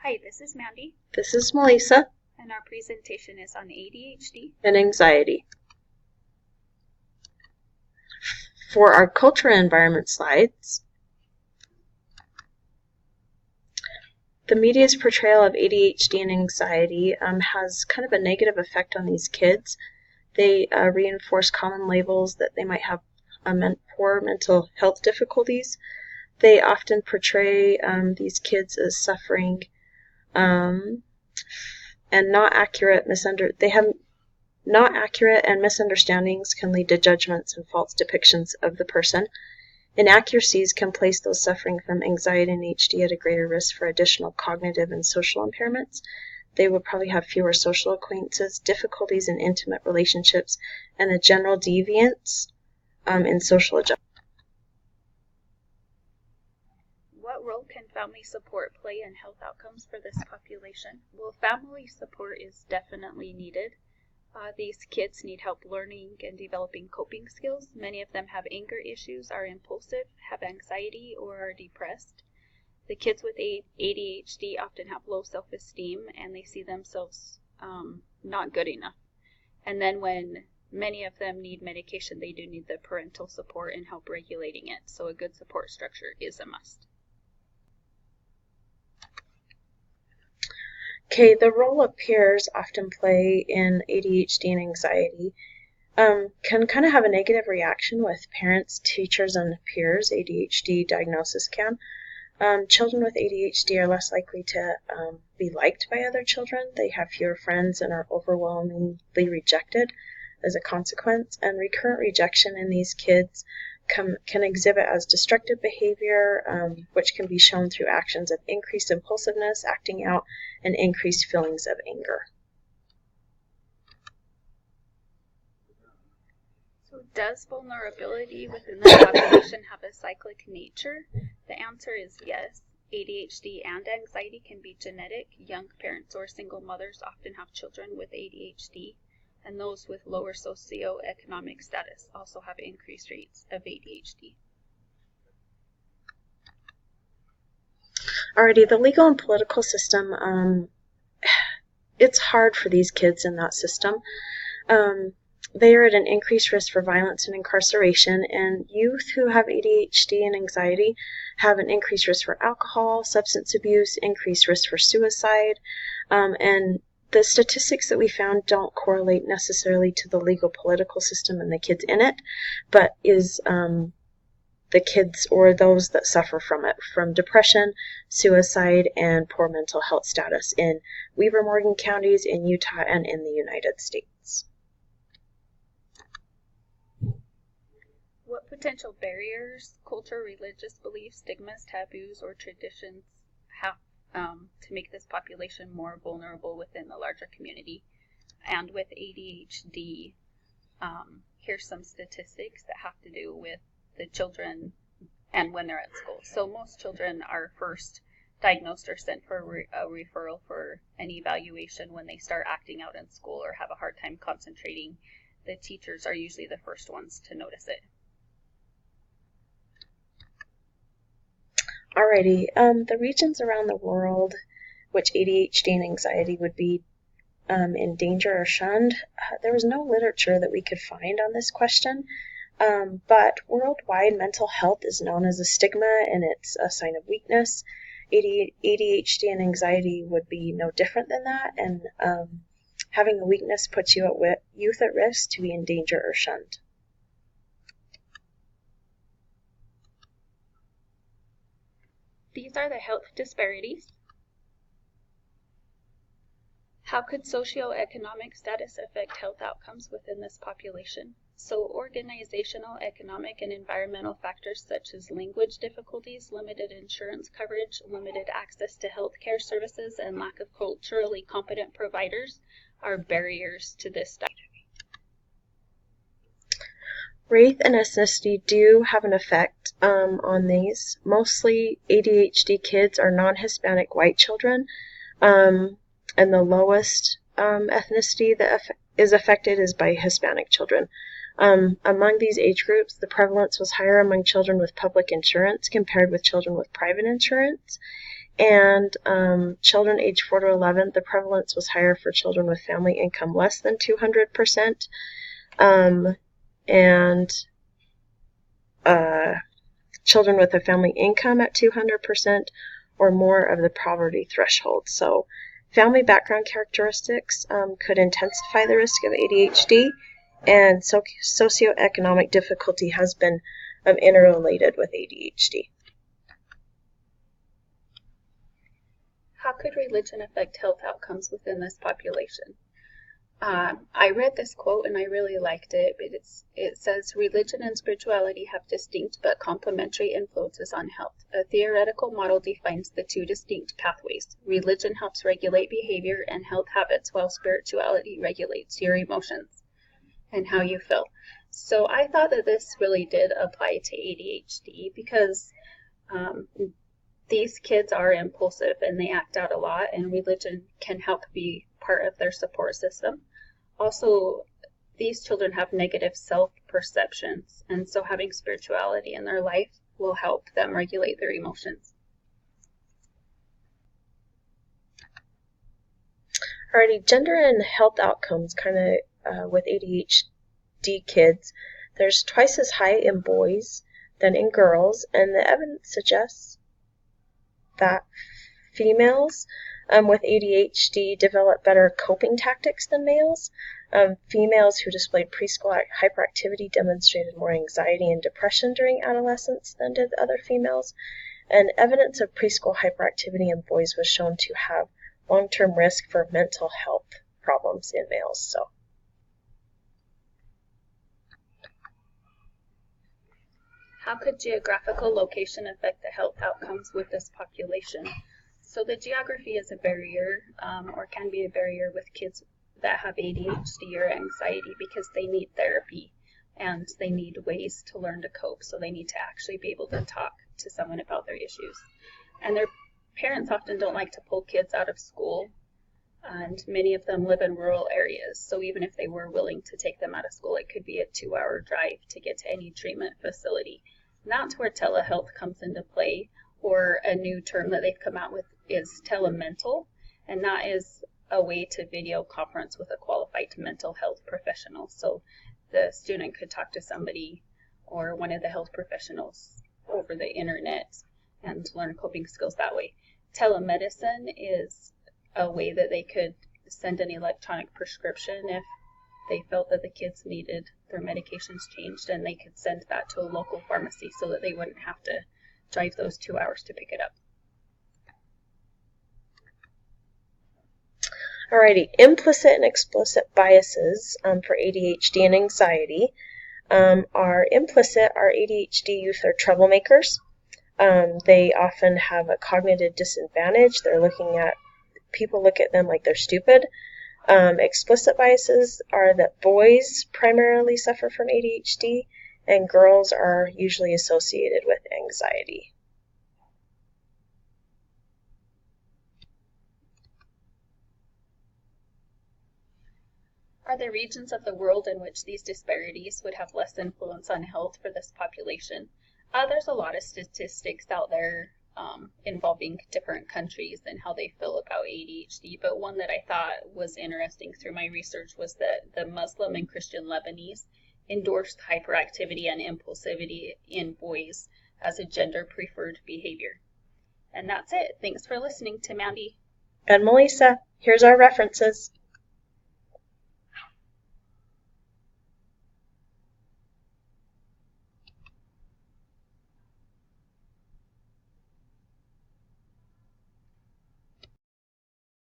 Hi, this is Mandy, This is Melissa and our presentation is on ADHD. and anxiety. For our culture and environment slides, the media's portrayal of ADHD and anxiety has kind of a negative effect on these kids. They reinforce common labels that they might have poor mental health difficulties. They often portray these kids as suffering and not accurate and misunderstandings can lead to judgments and false depictions of the person. Inaccuracies can place those suffering from anxiety and ADHD at a greater risk for additional cognitive and social impairments. They will probably have fewer social acquaintances, difficulties in intimate relationships, and a general deviance in social adjustment. What role can family support play in health outcomes for this population? Well, family support is definitely needed. These kids need help learning and developing coping skills. Many of them have anger issues, are impulsive, have anxiety, or are depressed. The kids with ADHD often have low self-esteem and they see themselves not good enough. And then when many of them need medication, they do need the parental support and help regulating it. So a good support structure is a must. Okay, the role of peers often play in ADHD and anxiety can kind of have a negative reaction with parents, teachers, and peers. ADHD diagnosis can. Children with ADHD are less likely to be liked by other children. They have fewer friends and are overwhelmingly rejected as a consequence. And recurrent rejection in these kids can exhibit as destructive behavior, which can be shown through actions of increased impulsiveness, acting out, and increased feelings of anger. So does vulnerability within the population have a cyclic nature? The answer is yes. ADHD and anxiety can be genetic. Young parents or single mothers often have children with ADHD, and those with lower socioeconomic status also have increased rates of ADHD. Alrighty, the legal and political system, it's hard for these kids in that system. They are at an increased risk for violence and incarceration, and youth who have ADHD and anxiety have an increased risk for alcohol, substance abuse, increased risk for suicide, and the statistics that we found don't correlate necessarily to the legal political system and the kids in it, but is the kids or those that suffer from it, from depression, suicide, and poor mental health status in Weber Morgan counties, in Utah, and in the United States. What potential barriers, culture, religious beliefs, stigmas, taboos, or traditions have to make this population more vulnerable within the larger community? And with ADHD, here's some statistics that have to do with the children and when they're at school. So most children are first diagnosed or sent for a referral for an evaluation when they start acting out in school or have a hard time concentrating. The teachers are usually the first ones to notice it. Alrighty, the regions around the world which ADHD and anxiety would be in danger or shunned, there was no literature that we could find on this question, but worldwide mental health is known as a stigma and it's a sign of weakness. ADHD and anxiety would be no different than that, and having a weakness puts youth at risk to be in danger or shunned. These are the health disparities. How could socioeconomic status affect health outcomes within this population? So organizational, economic, and environmental factors such as language difficulties, limited insurance coverage, limited access to health care services, and lack of culturally competent providers are barriers to this diagnosis. Race and ethnicity do have an effect on these. Mostly ADHD kids are non-Hispanic white children, and the lowest ethnicity that is affected is by Hispanic children. Among these age groups, the prevalence was higher among children with public insurance compared with children with private insurance, And children age 4 to 11, the prevalence was higher for children with family income less than 200%. And children with a family income at 200% or more of the poverty threshold. So family background characteristics could intensify the risk of ADHD, and socioeconomic difficulty has been interrelated with ADHD. How could religion affect health outcomes within this population? I read this quote and I really liked it, but it says, religion and spirituality have distinct but complementary influences on health. A theoretical model defines the two distinct pathways. Religion helps regulate behavior and health habits, while spirituality regulates your emotions and how you feel. So I thought that this really did apply to ADHD because these kids are impulsive and they act out a lot, and religion can help be part of their support system. Also, these children have negative self-perceptions, and so having spirituality in their life will help them regulate their emotions. Alrighty, gender and health outcomes kind of with ADHD kids. There's twice as high in boys than in girls, and the evidence suggests that females with ADHD develop better coping tactics than males. Females who displayed preschool hyperactivity demonstrated more anxiety and depression during adolescence than did other females. And evidence of preschool hyperactivity in boys was shown to have long-term risk for mental health problems in males. So, how could geographical location affect the health outcomes with this population? So the geography is a barrier, or can be a barrier with kids that have ADHD or anxiety, because they need therapy and they need ways to learn to cope. So they need to actually be able to talk to someone about their issues. And their parents often don't like to pull kids out of school, and many of them live in rural areas. So even if they were willing to take them out of school, it could be a 2-hour drive to get to any treatment facility. And that's where telehealth comes into play, or a new term that they've come out with is telemental, and that is a way to video conference with a qualified mental health professional. So the student could talk to somebody or one of the health professionals over the internet and learn coping skills that way. Telemedicine is a way that they could send an electronic prescription if they felt that the kids needed their medications changed, and they could send that to a local pharmacy so that they wouldn't have to drive those 2 hours to pick it up. Alrighty, implicit and explicit biases for ADHD and anxiety are implicit. Our ADHD youth are troublemakers. They often have a cognitive disadvantage. People look at them like they're stupid. Explicit biases are that boys primarily suffer from ADHD and girls are usually associated with anxiety. Are there regions of the world in which these disparities would have less influence on health for this population? There's a lot of statistics out there involving different countries and how they feel about ADHD, but one that I thought was interesting through my research was that the Muslim and Christian Lebanese endorsed hyperactivity and impulsivity in boys as a gender-preferred behavior. And that's it. Thanks for listening to Mandy And Melissa, here's our references.